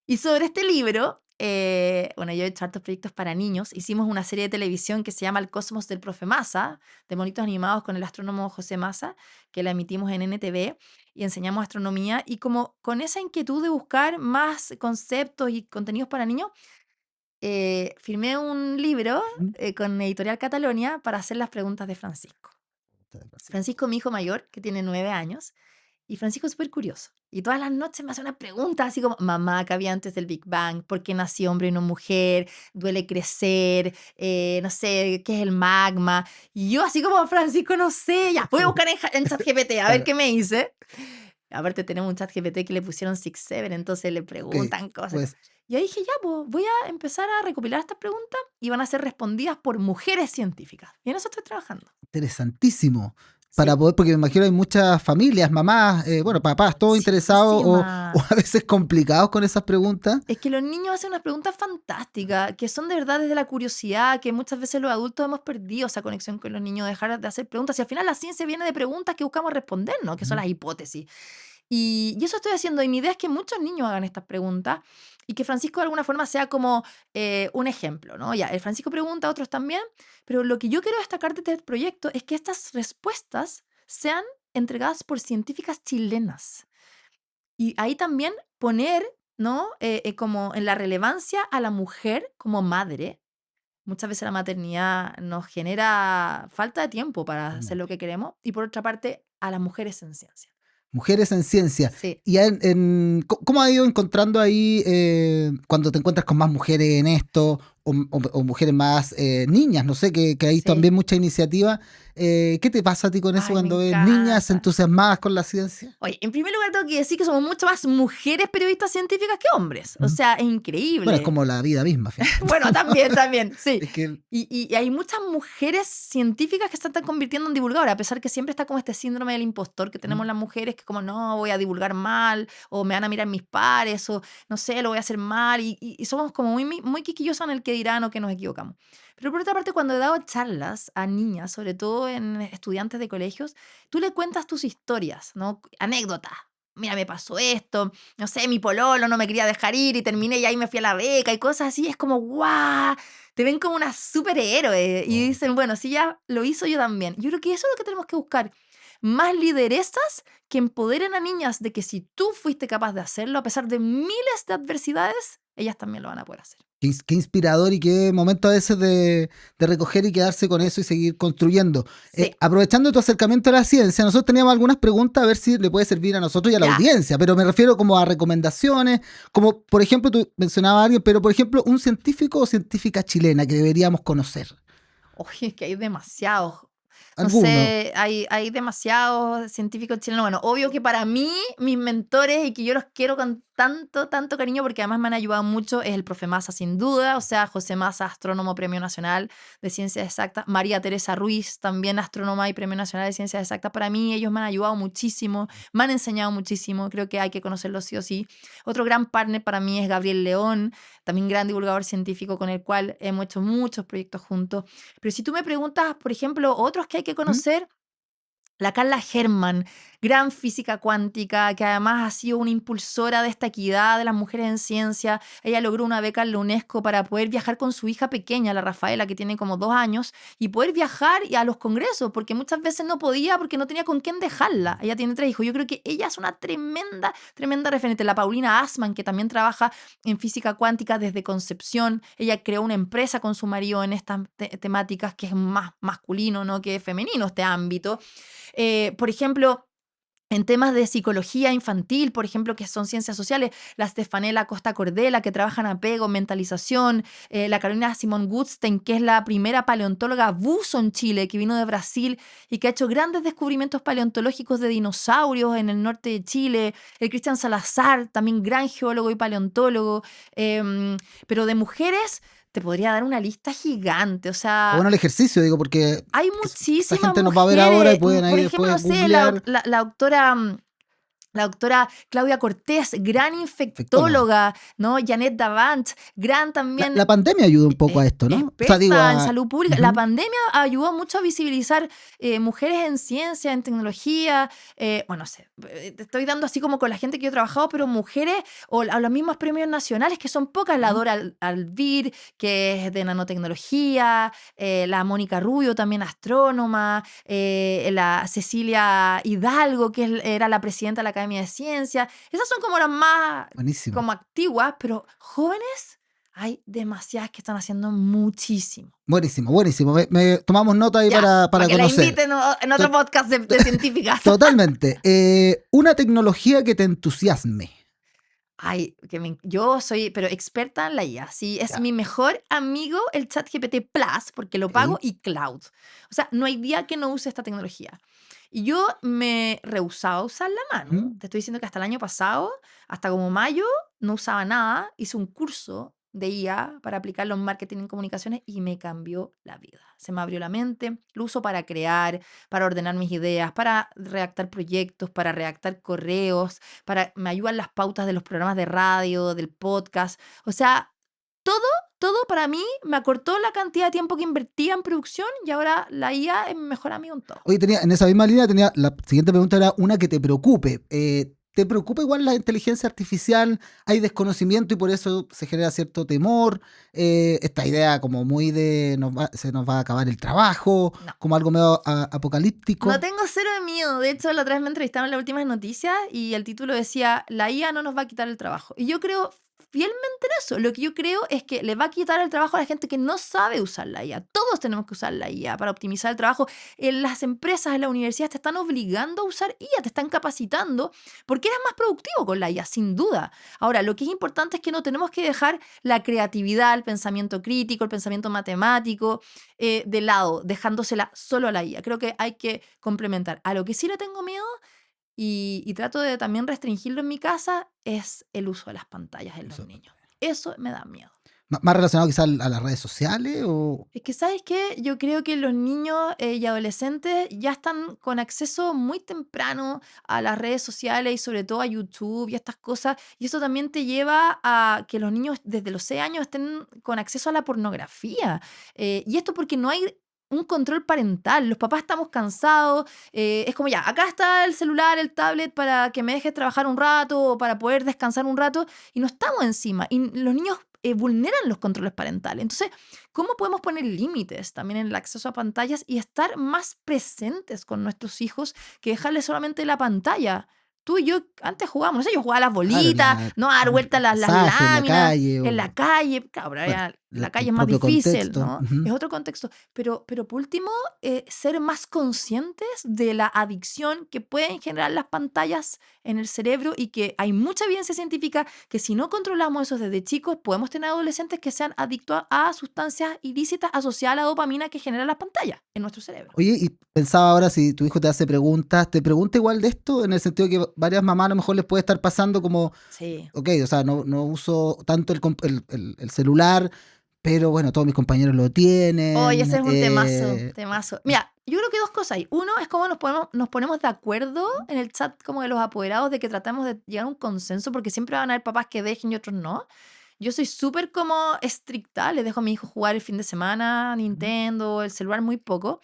Y sobre este libro, bueno, yo he hecho hartos proyectos para niños. Hicimos una serie de televisión que se llama El Cosmos del Profe Massa, de monitos animados con el astrónomo José Massa, que la emitimos en NTV y enseñamos astronomía. Y como con esa inquietud de buscar más conceptos y contenidos para niños, firmé un libro Ujú. con Editorial Catalonia para hacer las preguntas de Francisco. Francisco, mi hijo mayor, que tiene 9 años, Y Francisco es súper curioso. Y todas las noches me hace una pregunta así como, mamá, ¿qué había antes del Big Bang? ¿Por qué nació hombre y no mujer? ¿Duele crecer? No sé, ¿qué es el magma? Y yo así como, Francisco, no sé, ya, voy a buscar en ChatGPT a ver Claro, qué me dice. Aparte tenemos un ChatGPT que le pusieron 6-7, entonces le ok, preguntan cosas. pues Y ahí dije, ya, pues voy a empezar a recopilar estas preguntas y van a ser respondidas por mujeres científicas. Y en eso estoy trabajando. interesantísimo. Para Sí, poder, porque me imagino hay muchas familias, mamás, bueno, papás, todos interesados o muchísimas. a veces complicados con esas preguntas. Es que los niños hacen unas preguntas fantásticas, que son de verdad desde la curiosidad, que muchas veces los adultos hemos perdido esa conexión con los niños, dejar de hacer preguntas. Y al final la ciencia viene de preguntas que buscamos responder, ¿no? Que son Ujú. las hipótesis. Y eso estoy haciendo. Y mi idea es que muchos niños hagan estas preguntas y que Francisco de alguna forma sea como un ejemplo, ¿no? Ya, el Francisco pregunta, otros también, pero lo que yo quiero destacar de este proyecto es que estas respuestas sean entregadas por científicas chilenas. Y ahí también poner, ¿no? Como en la relevancia a la mujer como madre. Muchas veces la maternidad nos genera falta de tiempo para hacer lo Totalmente. que queremos. Y por otra parte, a las mujeres en ciencia. Mujeres en ciencia. Sí, ¿Y cómo has ido encontrando ahí cuando te encuentras con más mujeres en esto o mujeres más niñas? No sé, que hay sí. también mucha iniciativa. ¿Qué te pasa a ti con eso Ay, me cuando ves niñas encanta. entusiasmadas con la ciencia? Oye, en primer lugar tengo que decir que somos mucho más mujeres periodistas científicas que hombres. O Ujú. sea, es Bueno, es increíble. como la vida misma, finalmente. Bueno, también, también, sí. Es que Y hay muchas mujeres científicas que se están convirtiendo en divulgadoras, a pesar que siempre está como este síndrome del impostor que tenemos ujú, las mujeres, que como no, voy a divulgar mal, o me van a mirar mis pares, o no sé, lo voy a hacer mal, y somos como muy quisquillosas en el que dirán o que nos equivocamos. Pero por otra parte, cuando he dado charlas a niñas, sobre todo en estudiantes de colegios, tú le cuentas tus historias, ¿no? Anécdotas. Mira, me pasó esto, no sé, mi pololo no me quería dejar ir y terminé y ahí me fui a la beca y cosas así. Es como, ¡guau! Te ven como una superhéroe y oh, dicen, bueno, si ya lo hizo yo también. Yo creo que eso es lo que tenemos que buscar. Más lideresas que empoderen a niñas de que si tú fuiste capaz de hacerlo, a pesar de miles de adversidades, ellas también lo van a poder hacer. qué inspirador y qué momento a veces de recoger y quedarse con eso y seguir construyendo. Sí, Aprovechando tu acercamiento a la ciencia, nosotros teníamos algunas preguntas a ver si le puede servir a nosotros y a la ya. audiencia, pero me refiero como a recomendaciones, como por ejemplo, tú mencionabas a alguien, pero por ejemplo, un científico o científica chilena que deberíamos conocer. Oye, es que hay demasiados. No ¿Alguno? sé, hay demasiados científicos chilenos. Bueno, obvio que para mí, mis mentores y que yo los quiero con tanto, tanto cariño, porque además me han ayudado mucho, es el profe Massa, sin duda. O sea, José Massa, astrónomo Premio Nacional de Ciencias Exactas. María Teresa Ruiz, también astrónoma y Premio Nacional de Ciencias Exactas. Para mí, ellos me han ayudado muchísimo, me han enseñado muchísimo. Creo que hay que conocerlos sí o sí. Otro gran partner para mí es Gabriel León, también gran divulgador científico con el cual hemos hecho muchos proyectos juntos. Pero si tú me preguntas, por ejemplo, otros que hay que ¿Mm? conocer, la Carla Herrmann, gran física cuántica, que además ha sido una impulsora de esta equidad de las mujeres en ciencia. Ella logró una beca en la UNESCO para poder viajar con su hija pequeña, la Rafaela, que tiene como 2 años, y poder viajar a los congresos, porque muchas veces no podía porque no tenía con quién dejarla. Ella tiene 3 hijos. Yo creo que ella es una tremenda, tremenda referente. La Paulina Assmann, que también trabaja en física cuántica desde concepción. Ella creó una empresa con su marido en estas temáticas que es más masculino, ¿no? Que femenino este ámbito. Por ejemplo, en temas de psicología infantil, por ejemplo, que son ciencias sociales, la Stefanela Costa Cordela, que trabaja en apego, mentalización, la Carolina Simón Goodstein, que es la primera paleontóloga buzo en Chile, que vino de Brasil y que ha hecho grandes descubrimientos paleontológicos de dinosaurios en el norte de Chile, el Cristian Salazar, también gran geólogo y paleontólogo, pero de mujeres te podría dar una lista gigante, o Está sea, bueno el ejercicio, digo, porque hay esa muchísimas gente nos va a ver ahora y mujeres, pueden por ahí ejemplo, no después sé, googlear la doctora Claudia Cortés, gran infectóloga. infectóloga, ¿no? Janet Davant, gran La también pandemia ayuda un poco a esto, ¿no? O sea, digo, experta en salud pública. La ujú, pandemia ayudó mucho a visibilizar mujeres en ciencia, en tecnología. Bueno, no sé, te estoy dando así como con la gente que yo he trabajado, pero mujeres o los mismos premios nacionales, que son pocas. La ujú. Dora Alvir, que es de nanotecnología, la Mónica Rubio, también astrónoma, la Cecilia Hidalgo, que era la presidenta de la Academia de Ciencias. Esas son como las más Buenísimo. como antiguas, pero jóvenes Hay demasiadas que están haciendo muchísimo. Buenísimo, buenísimo. Tomamos nota ahí Ya, para que la conocer. inviten en otro podcast de científicas. Totalmente. Una tecnología que te entusiasme. Ay, yo soy, pero experta en la IA. Sí, es Ya, mi mejor amigo el ChatGPT Plus, porque lo pago, ok. y Cloud. O sea, no hay día que no use esta tecnología. Y yo me rehusaba a usar la mano. Ujú. Te estoy diciendo que hasta el año pasado, hasta como mayo, no usaba nada. Hice un curso de IA para aplicarlo en marketing y comunicaciones y me cambió la vida. Se me abrió la mente. Lo uso para crear, para ordenar mis ideas, para redactar proyectos, para redactar correos, me ayudan las pautas de los programas de radio, del podcast. O sea, todo, todo para mí me acortó la cantidad de tiempo que invertía en producción y ahora la IA es mi mejor amigo en todo. Oye, en esa misma línea tenía, la siguiente pregunta era una que te preocupe. ¿Te preocupa igual la inteligencia artificial? ¿Hay desconocimiento y por eso se genera cierto temor? Esta idea como muy de se nos va a acabar el trabajo, No. como algo medio No apocalíptico. tengo cero de miedo. De hecho, la otra vez me entrevistaron en las últimas noticias y el título decía, la IA no nos va a quitar el trabajo. Y yo creo fielmente en eso. Lo que yo creo es que le va a quitar el trabajo a la gente que no sabe usar la IA. Todos tenemos que usar la IA para optimizar el trabajo. En las empresas, en las universidades te están obligando a usar IA, te están capacitando porque eres más productivo con la IA, sin duda. Ahora, lo que es importante es que no tenemos que dejar la creatividad, el pensamiento crítico, el pensamiento matemático, de lado, dejándosela solo a la IA. Creo que hay que complementar. A lo que sí le tengo miedo y trato de también restringirlo en mi casa es el uso de las pantallas en los Eso. niños. Eso me da miedo. ¿Más relacionado quizás a las redes sociales o...? Es que, ¿sabes qué? Yo creo que los niños y adolescentes ya están con acceso muy temprano a las redes sociales y sobre todo a YouTube y estas cosas. Y eso también te lleva a que los niños desde los 6 años estén con acceso a la pornografía. Y esto porque no hay un control parental. Los papás estamos cansados. Es como ya, acá está el celular, el tablet para que me dejes trabajar un rato o para poder descansar un rato. Y no estamos encima. Y los niños vulneran los controles parentales. Entonces, ¿cómo podemos poner límites también en el acceso a pantallas y estar más presentes con nuestros hijos que dejarles solamente la pantalla? Tú y yo antes jugábamos, no sé, yo jugaba a las Claro, bolitas, no a dar en vueltas el las pasaje, en la láminas, calle en la o... calle. Claro, pero Bueno, la calle el es más propio difícil, contexto. ¿no? Ujú. Es otro contexto. Pero por último, ser más conscientes de la adicción que pueden generar las pantallas en el cerebro y que hay mucha evidencia científica que si no controlamos eso desde chicos, podemos tener adolescentes que sean adictos a sustancias ilícitas asociadas a la dopamina que generan las pantallas en nuestro cerebro. Oye, y pensaba ahora si tu hijo te hace preguntas, ¿te pregunta igual de esto? En el sentido que varias mamás a lo mejor les puede estar pasando como, Sí. ok, o sea, no uso tanto el celular, pero bueno, todos mis compañeros lo Oye, tienen. ese es un temazo, temazo. Mira, yo creo que dos cosas hay. Uno es cómo nos ponemos de acuerdo en el chat como de los apoderados de que tratamos de llegar a un consenso porque siempre van a haber papás que dejen y otros no. Yo soy súper como estricta, les dejo a mi hijo jugar el fin de semana, Nintendo, el celular muy poco,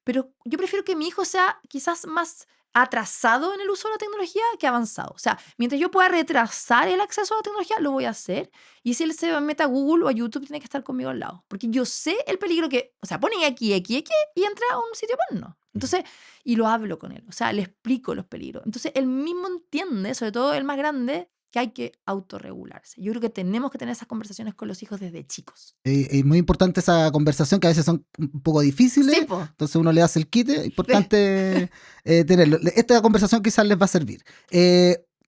pero yo prefiero que mi hijo sea quizás más atrasado en el uso de la tecnología que avanzado. O sea, mientras yo pueda retrasar el acceso a la tecnología, lo voy a hacer. Y si él se mete a Google o a YouTube, tiene que estar conmigo al lado. Porque yo sé el peligro que, o sea, pone aquí, y entra a un sitio porno. Entonces, y lo hablo con él. O sea, le explico los peligros. Entonces, él mismo entiende, sobre todo el más grande, que hay que autorregularse. Yo creo que tenemos que tener esas conversaciones con los hijos desde chicos. Es muy importante esa conversación que a veces son un poco difíciles, Sí, po. entonces uno le hace el quite, importante tenerlo. Esta conversación quizás les va a servir.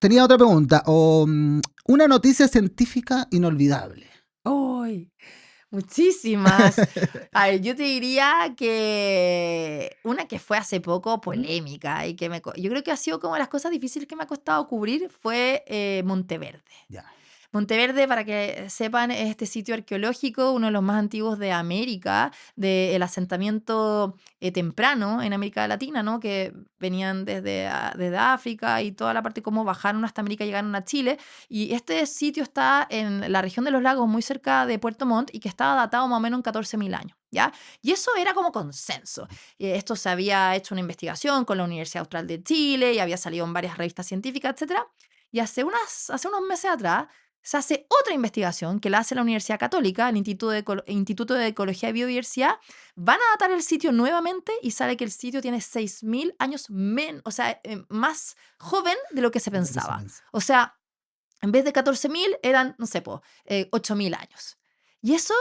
Tenía otra pregunta, una noticia científica inolvidable. ¡Ay! Muchísimas. A ver, yo te diría que una que fue hace poco ¿Mm? polémica y que yo creo que ha sido como de las cosas difíciles que me ha costado cubrir fue Monteverde. Ya. Monteverde, para que sepan, es este sitio arqueológico, uno de los más antiguos de América, del asentamiento temprano en América Latina, ¿no? Que venían desde África y toda la parte como bajaron hasta América, llegaron a Chile. Y este sitio está en la región de los lagos, muy cerca de Puerto Montt, y que estaba datado más o menos en 14.000 años, ¿ya? Y eso era como consenso. Esto se había hecho una investigación con la Universidad Austral de Chile y había salido en varias revistas científicas, etcétera. Y hace unos meses atrás se hace otra investigación que la hace la Universidad Católica, el Instituto de Ecología y Biodiversidad. Van a datar el sitio nuevamente y sale que el sitio tiene 6.000 años o sea, más joven de lo que se Lo que se pensaba. piensa. O sea, En vez de 14.000 eran, no sé, 8.000 años. Y eso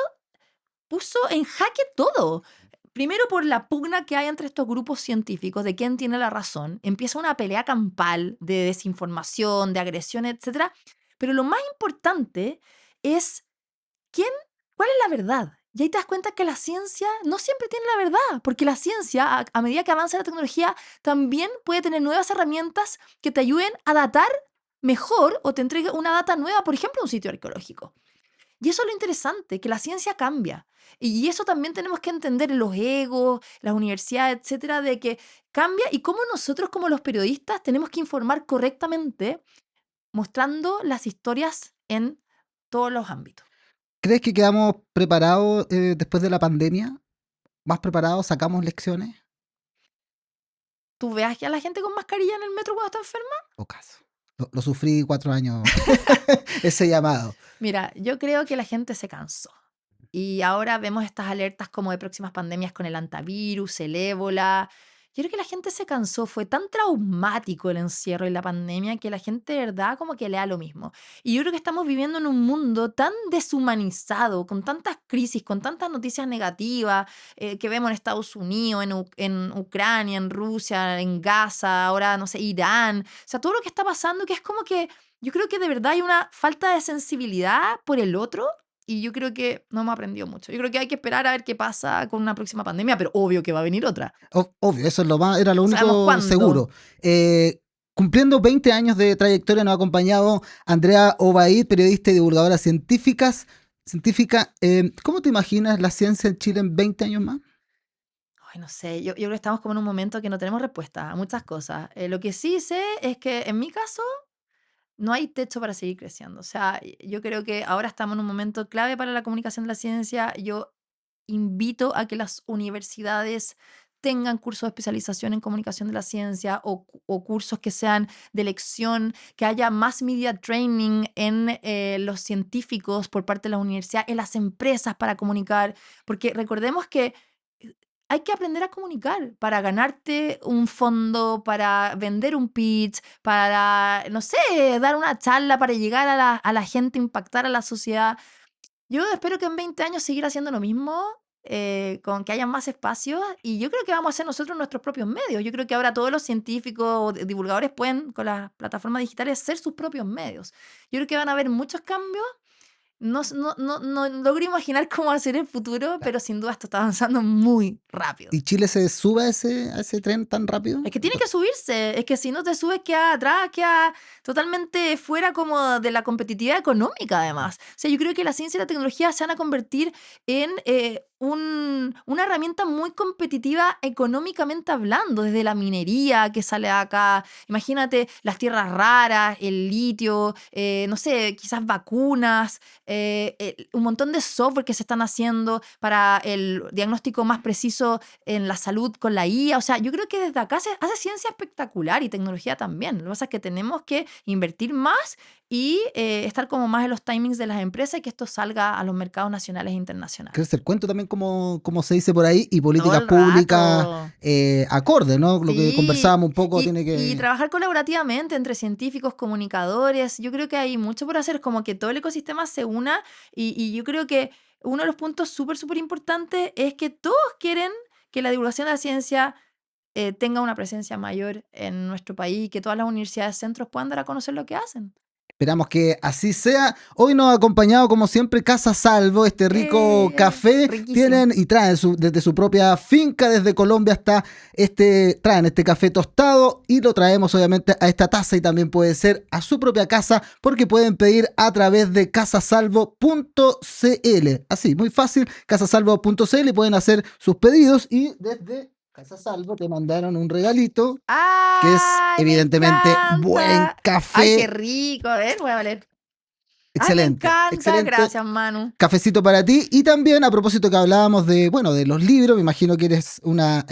puso en jaque todo. Primero por la pugna que hay entre estos grupos científicos de quién tiene la razón. Empieza una pelea campal de desinformación, de agresión, etc. Pero lo más importante es quién, cuál es la verdad. Y ahí te das cuenta que la ciencia no siempre tiene la verdad, porque la ciencia, a medida que avanza la tecnología, también puede tener nuevas herramientas que te ayuden a datar mejor o te entregue una data nueva, por ejemplo, un sitio arqueológico. Y eso es lo interesante, que la ciencia cambia. Y eso también tenemos que entender en los egos, las universidades, etcétera, de que cambia y cómo nosotros como los periodistas tenemos que informar correctamente, mostrando las historias en todos los ámbitos. ¿Crees que quedamos preparados después de la pandemia? ¿Más preparados? ¿Sacamos lecciones? ¿Tú veas que a la gente con mascarilla en el metro cuando está enferma? ¿O caso? Lo sufrí 4 años, ese llamado. Mira, yo creo que la gente se cansó. Y ahora vemos estas alertas como de próximas pandemias con el antivirus, el ébola. Yo creo que la gente se cansó. Fue tan traumático el encierro y la pandemia que la gente de verdad como que le da lo mismo. Y yo creo que estamos viviendo en un mundo tan deshumanizado, con tantas crisis, con tantas noticias negativas que vemos en Estados Unidos, en Ucrania, en Rusia, en Gaza, ahora, no sé, Irán. O sea, todo lo que está pasando que es como que yo creo que de verdad hay una falta de sensibilidad por el otro y yo creo que no hemos aprendido mucho. Yo creo que hay que esperar a ver qué pasa con una próxima pandemia, pero obvio que va a venir otra. Obvio, eso es era lo No sabemos único cuándo. seguro. Cumpliendo 20 años de trayectoria, nos ha acompañado Andrea Obaid, periodista y divulgadora científica. ¿Cómo te imaginas la ciencia en Chile en 20 años más? Ay, no sé, yo creo que estamos como en un momento que no tenemos respuesta a muchas cosas. Lo que sí sé es que en mi caso no hay techo para seguir creciendo. O sea, yo creo que ahora estamos en un momento clave para la comunicación de la ciencia. Yo invito a que las universidades tengan cursos de especialización en comunicación de la ciencia o cursos que sean de elección, que haya más media training en los científicos por parte de la universidad, en las empresas para comunicar, porque recordemos que hay que aprender a comunicar para ganarte un fondo, para vender un pitch, para, no sé, dar una charla, para llegar a la gente, impactar a la sociedad. Yo espero que en 20 años seguir haciendo lo mismo, con que haya más espacios, y yo creo que vamos a hacer nosotros nuestros propios medios. Yo creo que ahora todos los científicos o divulgadores pueden, con las plataformas digitales, ser sus propios medios. Yo creo que van a haber muchos cambios. No logro imaginar cómo va a ser el futuro, pero sin duda esto está avanzando muy rápido. ¿Y Chile se sube a ese tren tan rápido? Es que tiene que subirse, es que si no te subes queda atrás, queda totalmente fuera como de la competitividad económica además. O sea, yo creo que la ciencia y la tecnología se van a convertir en una herramienta muy competitiva económicamente hablando, desde la minería que sale acá, imagínate las tierras raras, el litio, no sé, quizás vacunas, un montón de software que se están haciendo para el diagnóstico más preciso en la salud con la IA. O sea, yo creo que desde acá se hace ciencia espectacular y tecnología también. Lo que pasa es que tenemos que invertir más y estar como más en los timings de las empresas y que esto salga a los mercados nacionales e internacionales. Crece el cuento también, como se dice por ahí, y Todo políticas el públicas rato. acorde, ¿no? Lo que Sí, conversábamos un poco y tiene que... trabajar colaborativamente entre científicos, comunicadores. Yo creo que hay mucho por hacer, como que todo el ecosistema se una y yo creo que uno de los puntos súper, súper importantes es que todos quieren que la divulgación de la ciencia tenga una presencia mayor en nuestro país y que todas las universidades, centros puedan dar a conocer lo que hacen. Esperamos que así sea. Hoy nos ha acompañado, como siempre, Casa Salvo, este rico café. Riquísimo. Tienen y traen desde su propia finca, desde Colombia hasta traen este café tostado y lo traemos obviamente a esta taza y también puede ser a su propia casa porque pueden pedir a través de casasalvo.cl. Así, muy fácil, casasalvo.cl y pueden hacer sus pedidos y desde Casa Salvo te mandaron un regalito. Que es evidentemente buen café. Ay, qué rico. A ver, voy a valer. Excelente. Me encanta. Excelente. Gracias, Manu. Cafecito para ti. Y también, a propósito que hablábamos de los libros, me imagino que eres una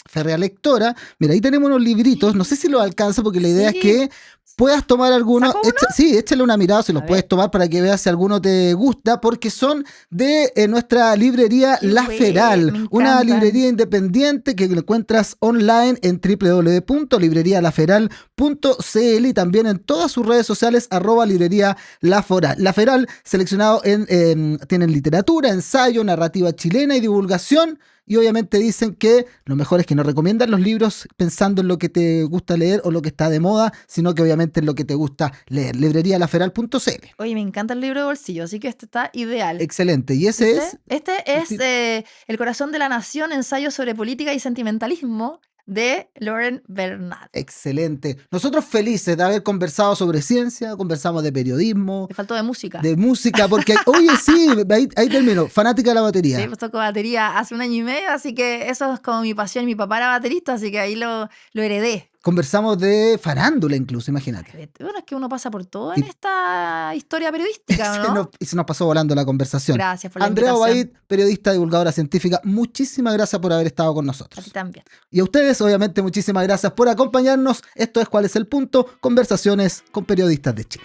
férrea lectora. Mira, ahí tenemos unos libritos. No sé si lo alcanza porque la idea es que puedas tomar alguno. ¿Saco uno? Sí, échale una mirada si los A puedes ver. tomar para que veas si alguno te gusta, porque son de nuestra librería Qué La güey, Feral, me una encantan. librería independiente que encuentras online en www.librerialaferal.cl y también en todas sus redes sociales @librería La Feral. La Feral, seleccionado tienen literatura, ensayo, narrativa chilena y divulgación. Y obviamente dicen que lo mejor es que no recomiendan los libros pensando en lo que te gusta leer o lo que está de moda, sino que obviamente en lo que te gusta leer. Librerialaferal.cl. Oye, me encanta el libro de bolsillo, así que este está ideal. Excelente. Y ese ¿Viste? Este es sí. El corazón de la nación, ensayo sobre política y sentimentalismo de Lauren Bernard. Excelente. Nosotros felices de haber conversado sobre ciencia, conversamos de periodismo, Me faltó de música. de música, porque, oye, sí, ahí termino, fanática de la batería. Sí, pues toco batería hace 1 año y medio, así que eso es como mi pasión. Mi papá era baterista, así que ahí lo heredé. Conversamos de farándula incluso, imagínate. Bueno, es que uno pasa por todo Y- en esta historia periodística, ¿no? Y se nos pasó volando la conversación. Gracias por la Andrea invitación. Obaid, periodista, divulgadora científica, muchísimas gracias por haber estado con A nosotros. ti también. Y a ustedes, obviamente, muchísimas gracias por acompañarnos. Esto es ¿Cuál es el punto? Conversaciones con periodistas de Chile.